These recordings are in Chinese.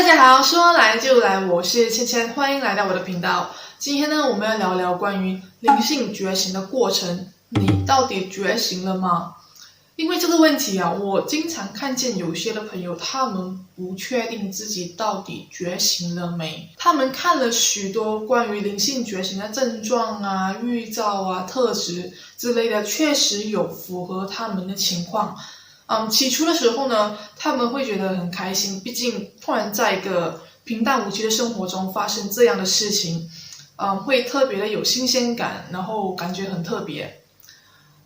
家好，说来就来，我是芊芊，欢迎来到我的频道。今天呢，我们要聊聊关于灵性觉醒的过程。你到底觉醒了吗？因为这个问题啊，我经常看见有些的朋友，他们不确定自己到底觉醒了没。他们看了许多关于灵性觉醒的症状啊、预兆啊、特质之类的，确实有符合他们的情况。起初的时候呢，他们会觉得很开心，毕竟突然在一个平淡无奇的生活中发生这样的事情，会特别的有新鲜感，然后感觉很特别。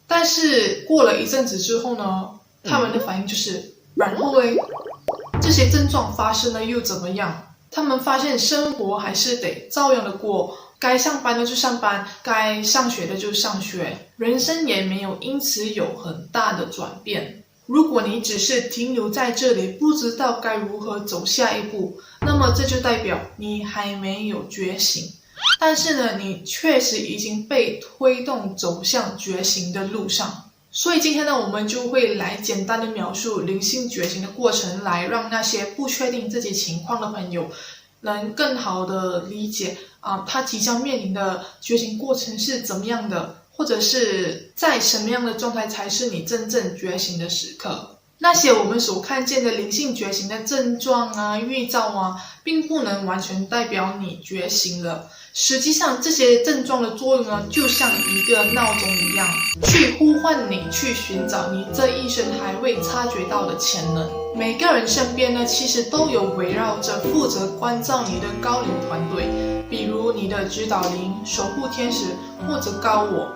但是过了一阵子之后呢，他们的反应就是，然后嘞，这些症状发生了又怎么样？他们发现生活还是得照样的过，该上班的就上班，该上学的就上学，人生也没有因此有很大的转变。如果你只是停留在这里，不知道该如何走下一步，那么这就代表你还没有觉醒。但是呢，你确实已经被推动走向觉醒的路上。所以今天呢，我们就会来简单的描述灵性觉醒的过程，来让那些不确定自己情况的朋友能更好的理解他即将面临的觉醒过程是怎么样的，或者是在什么样的状态才是你真正觉醒的时刻。那些我们所看见的灵性觉醒的症状啊、预兆啊，并不能完全代表你觉醒了。实际上，这些症状的作用呢，就像一个闹钟一样，去呼唤你去寻找你这一生还未察觉到的潜能。每个人身边呢，其实都有围绕着负责关照你的高灵团队，比如你的指导灵、守护天使或者高我。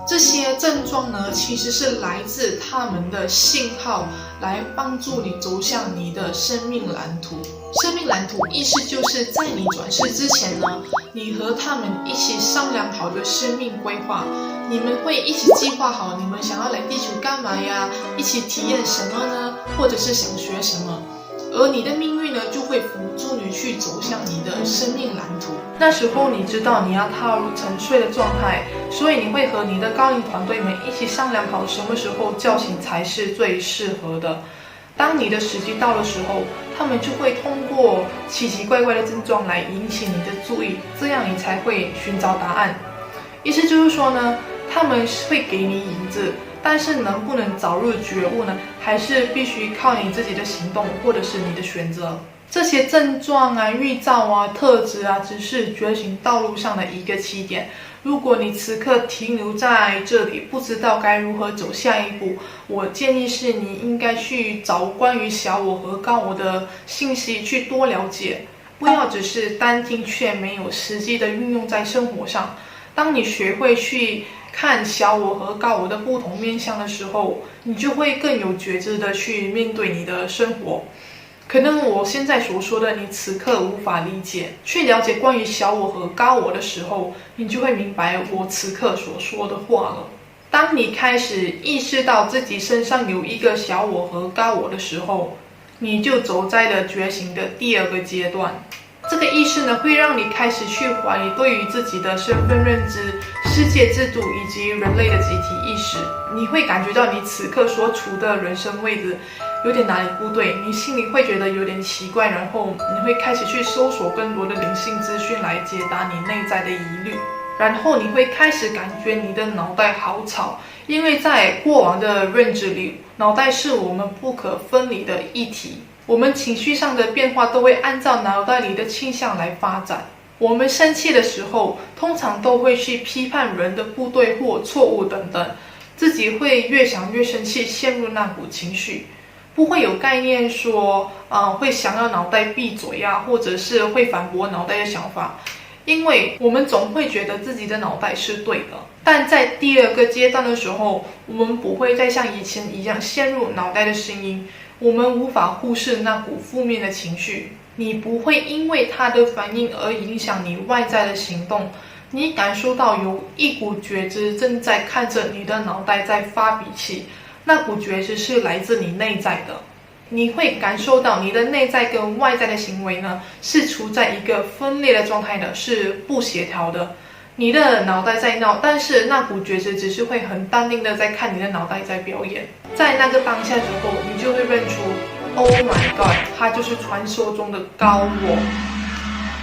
这些症状呢，其实是来自他们的信号，来帮助你走向你的生命蓝图。生命蓝图意思就是在你转世之前呢，你和他们一起商量好的生命规划，你们会一起计划好你们想要来地球干嘛呀，一起体验什么呢，或者是想学什么。而你的命运呢，就会辅助你去走向你的生命蓝图。那时候你知道你要踏入沉睡的状态，所以你会和你的高龄团队们一起商量好什么时候叫醒才是最适合的。当你的时机到的时候，他们就会通过奇奇怪怪的症状来引起你的注意，这样你才会寻找答案。意思就是说呢，他们会给你引子，但是能不能早日觉悟呢，还是必须靠你自己的行动或者是你的选择。这些症状啊、预兆啊、特质啊，只是觉醒道路上的一个起点。如果你此刻停留在这里，不知道该如何走下一步，我建议是你应该去找关于小我和高我的信息去多了解，不要只是单听却没有实际的运用在生活上。当你学会去看小我和高我的不同面向的时候，你就会更有觉知的去面对你的生活。可能我现在所说的你此刻无法理解，去了解关于小我和高我的时候，你就会明白我此刻所说的话了。当你开始意识到自己身上有一个小我和高我的时候，你就走在了觉醒的第二个阶段。这个意识呢，会让你开始去怀疑对于自己的身份认知、世界制度以及人类的集体意识。你会感觉到你此刻所处的人生位置有点哪里不对，你心里会觉得有点奇怪，然后你会开始去搜索更多的灵性资讯来解答你内在的疑虑。然后你会开始感觉你的脑袋好吵，因为在过往的认知里，脑袋是我们不可分离的一体。我们情绪上的变化都会按照脑袋里的倾向来发展。我们生气的时候，通常都会去批判人的不对或错误等等，自己会越想越生气，陷入那股情绪，不会有概念说，会想要脑袋闭嘴呀，或者是会反驳脑袋的想法。因为我们总会觉得自己的脑袋是对的，但在第二个阶段的时候，我们不会再像以前一样陷入脑袋的声音，我们无法忽视那股负面的情绪。你不会因为它的反应而影响你外在的行动，你感受到有一股觉知正在看着你的脑袋在发脾气，那股觉知是来自你内在的。你会感受到你的内在跟外在的行为呢，是处在一个分裂的状态的，是不协调的。你的脑袋在闹，但是那股觉知只是会很淡定的在看你的脑袋在表演。在那个当下之后，你就会认出， Oh my god， 它就是传说中的高我。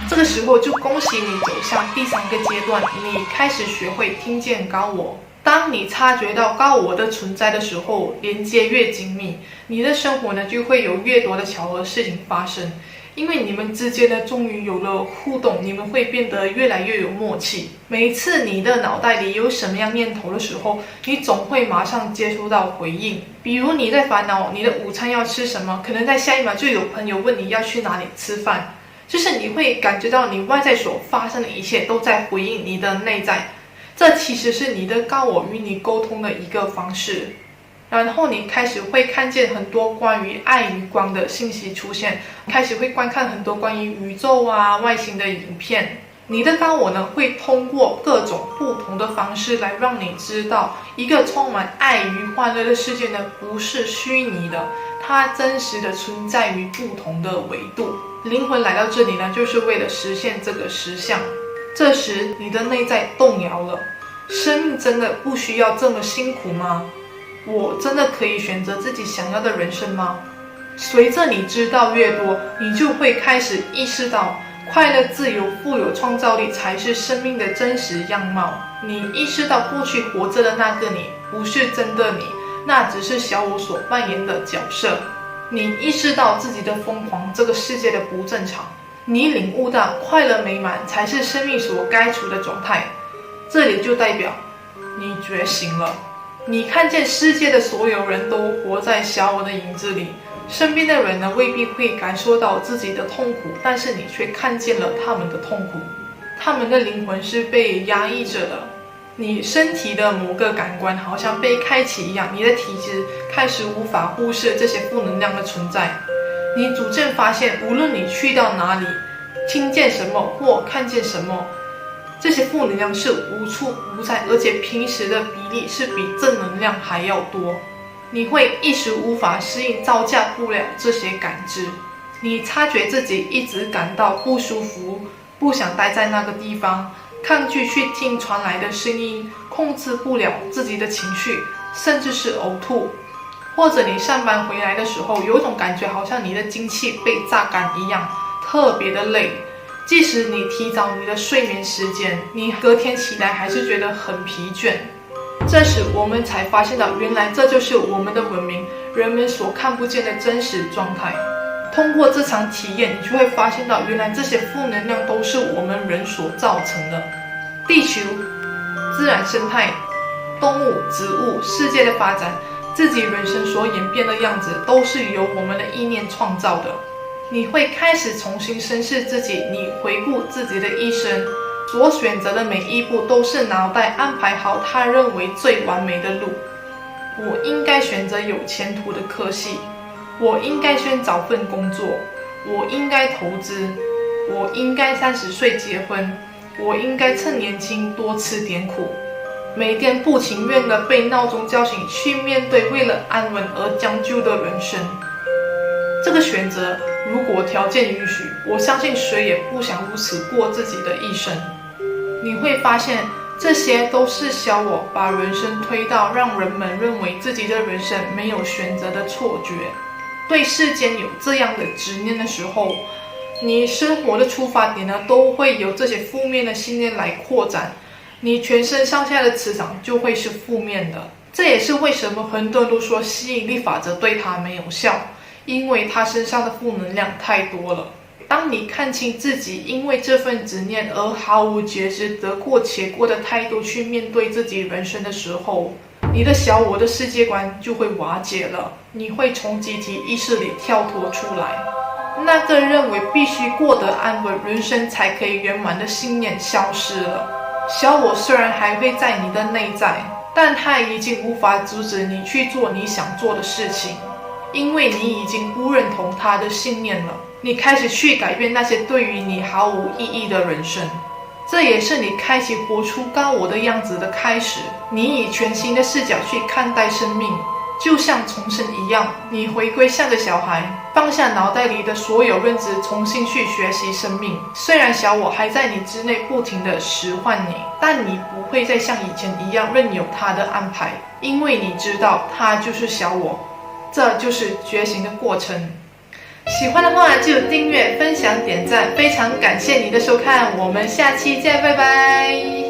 这个时候就恭喜你走向第3个阶段，你开始学会听见高我。当你察觉到高我的存在的时候，连接越紧密，你的生活呢就会有越多的巧合事情发生。因为你们之间呢终于有了互动，你们会变得越来越有默契。每一次你的脑袋里有什么样念头的时候，你总会马上接收到回应。比如你在烦恼你的午餐要吃什么，可能在下一秒就有朋友问你要去哪里吃饭。就是你会感觉到你外在所发生的一切都在回应你的内在，这其实是你的高我与你沟通的一个方式。然后你开始会看见很多关于爱与光的信息出现，开始会观看很多关于宇宙外星的影片。你的高我呢会通过各种不同的方式来让你知道，一个充满爱与欢乐的世界呢不是虚拟的，它真实的存在于不同的维度。灵魂来到这里呢就是为了实现这个实相。这时你的内在动摇了，生命真的不需要这么辛苦吗？我真的可以选择自己想要的人生吗？随着你知道越多，你就会开始意识到，快乐、自由、富有创造力才是生命的真实样貌。你意识到过去活着的那个你不是真的你，那只是小我所扮演的角色。你意识到自己的疯狂，这个世界的不正常。你领悟到快乐美满才是生命所该处的状态，这里就代表你觉醒了。你看见世界的所有人都活在小我的影子里，身边的人呢未必会感受到自己的痛苦，但是你却看见了他们的痛苦，他们的灵魂是被压抑着的。你身体的某个感官好像被开启一样，你的体质开始无法忽视这些负能量的存在。你逐渐发现，无论你去到哪里，听见什么或看见什么，这些负能量是无处不在，而且平时的比例是比正能量还要多。你会一时无法适应，招架不了这些感知。你察觉自己一直感到不舒服，不想待在那个地方，抗拒去听传来的声音，控制不了自己的情绪，甚至是呕吐。或者你上班回来的时候，有种感觉好像你的精气被榨干一样，特别的累。即使你提早你的睡眠时间，你隔天起来还是觉得很疲倦。这时我们才发现到，原来这就是我们的文明，人们所看不见的真实状态。通过这场体验，你就会发现到，原来这些负能量都是我们人所造成的。地球、自然生态、动物、植物、世界的发展，自己人生所演变的样子，都是由我们的意念创造的。你会开始重新审视自己，你回顾自己的一生，所选择的每一步都是脑袋安排好他认为最完美的路。我应该选择有前途的科系，我应该先找份工作，我应该投资，我应该30岁结婚，我应该趁年轻多吃点苦。每天不情愿地被闹钟叫醒，去面对为了安稳而将就的人生。这个选择，如果条件允许，我相信谁也不想如此过自己的一生。你会发现，这些都是小我把人生推到让人们认为自己的人生没有选择的错觉。对世间有这样的执念的时候，你生活的出发点呢，都会由这些负面的信念来扩展，你全身上下的磁场就会是负面的。这也是为什么很多人都说吸引力法则对他没有效，因为他身上的负能量太多了。当你看清自己因为这份执念而毫无觉知、得过且过的态度去面对自己人生的时候，你的小我的世界观就会瓦解了，你会从集体意识里跳脱出来。那个认为必须过得安稳，人生才可以圆满的信念消失了。小我虽然还会在你的内在，但它已经无法阻止你去做你想做的事情，因为你已经不认同他的信念了。你开始去改变那些对于你毫无意义的人生，这也是你开启活出高我的样子的开始。你以全新的视角去看待生命，就像重生一样，你回归像个小孩，放下脑袋里的所有认知，重新去学习生命。虽然小我还在你之内不停地使唤你，但你不会再像以前一样任由他的安排，因为你知道他就是小我。这就是觉醒的过程。喜欢的话就订阅、分享、点赞，非常感谢你的收看，我们下期见，拜拜。